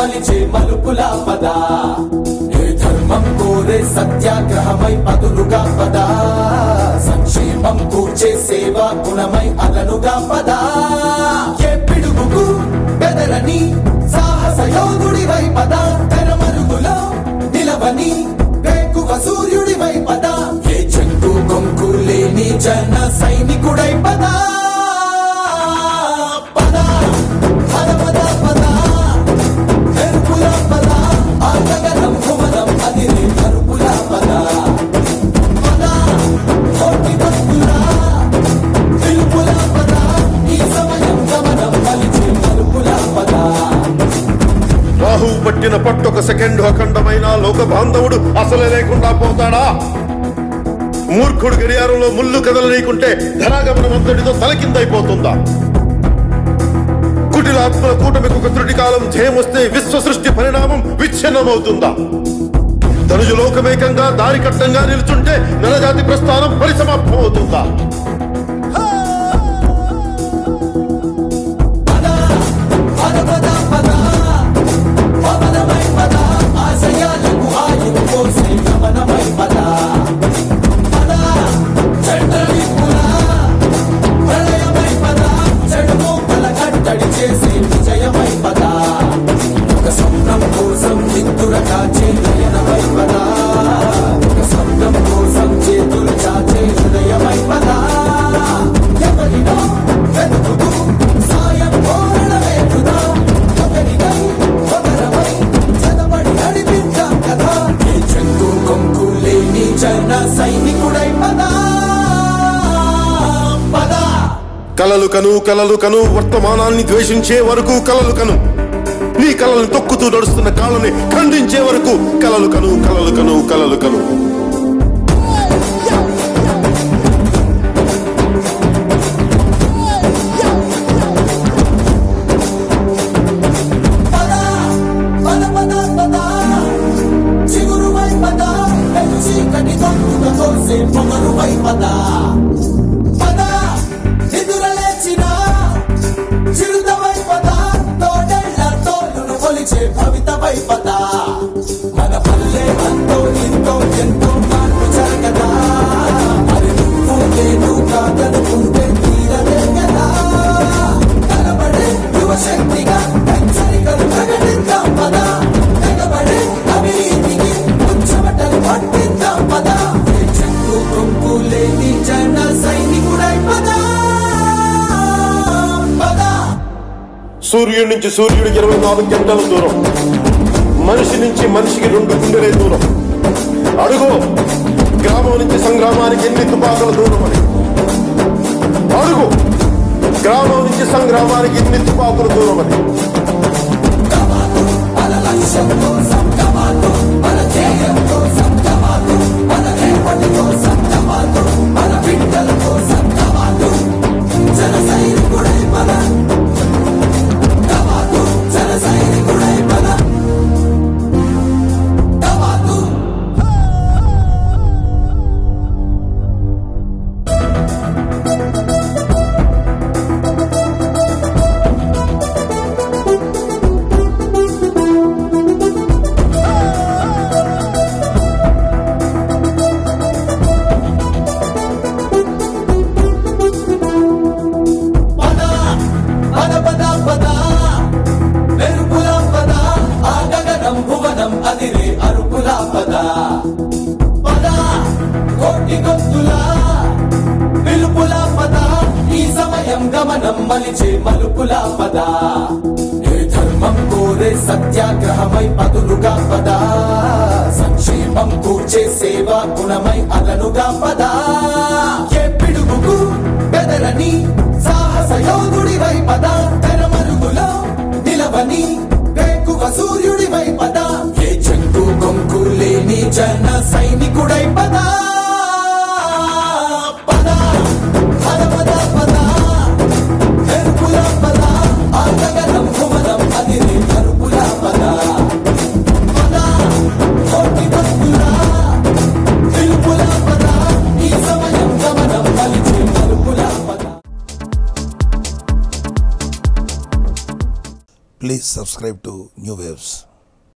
మలిచే మలుపుల పద ఏ ధర్మం కోరే సత్యాగ్రహమై పదులుగా పద సంక్షేమం కూర్చే సేవా గుణమై అలనుగా పద ఏ పిడుగుకు బెదరని సాహస యోధుడివై పద తెరమరుగులో నిలవని వేకువ సూర్యుడివై పద ఏ చెంగు కొంకు లేని జన సైనికుడై పద పట్టిన పట్టొక సెకండ్ అఖండమైన లోక బాంధవుడు అసలే లేకుండా పోతాడా? మూర్ఖుడు గడియారంలో ముళ్ళు కదలనీకుంటే ధనాగమనం అంతటితో తలకిందైపోతుందా? కుటిలాత్మల కూటమికి ఒక త్రుటి కాలం జయమొస్తే విశ్వ సృష్టి పరిణామం విచ్ఛిన్నమవుతుందా? ధనుజు లోకమేకంగా దారి కట్టంగా నిలుచుంటే నరజాతి ప్రస్థానం పరిసమాప్తం అవుతుందా? కలలు కను వర్తమానాన్ని ద్వేషించే వరకు కలలు కను, నీ కలలను తొక్కుతూ నడుస్తున్న కాళ్ళని ఖండించే వరకు కలలు కను కలలు కను కలలు కను. సూర్యుడి నుంచి సూర్యుడికి 24 గంటల దూరం, మనిషి నుంచి మనిషికి 2 గుండెలే దూరం. అడుగు గ్రామం నుంచి సంగ్రామానికి ఎన్ని తుపాకుల దూరం అని. అడుగు గ్రామం నుంచి సంగ్రామానికి ఎన్ని తుపాకుల దూరం అని. సత్యాగ్రహమై పదులుగా పద సంక్షేమం కూర్చే సేవా గుణమై అలనుగా పద ఏ పిడుగుకు బెదరని సాహస యోధుడివై పద తెరమరుగులో నిలవని వేకువ సూర్యుడివై పద ఏ చెంగు కొంకు లేని జన సైనికుడై పద. Please Please subscribe to New Waves.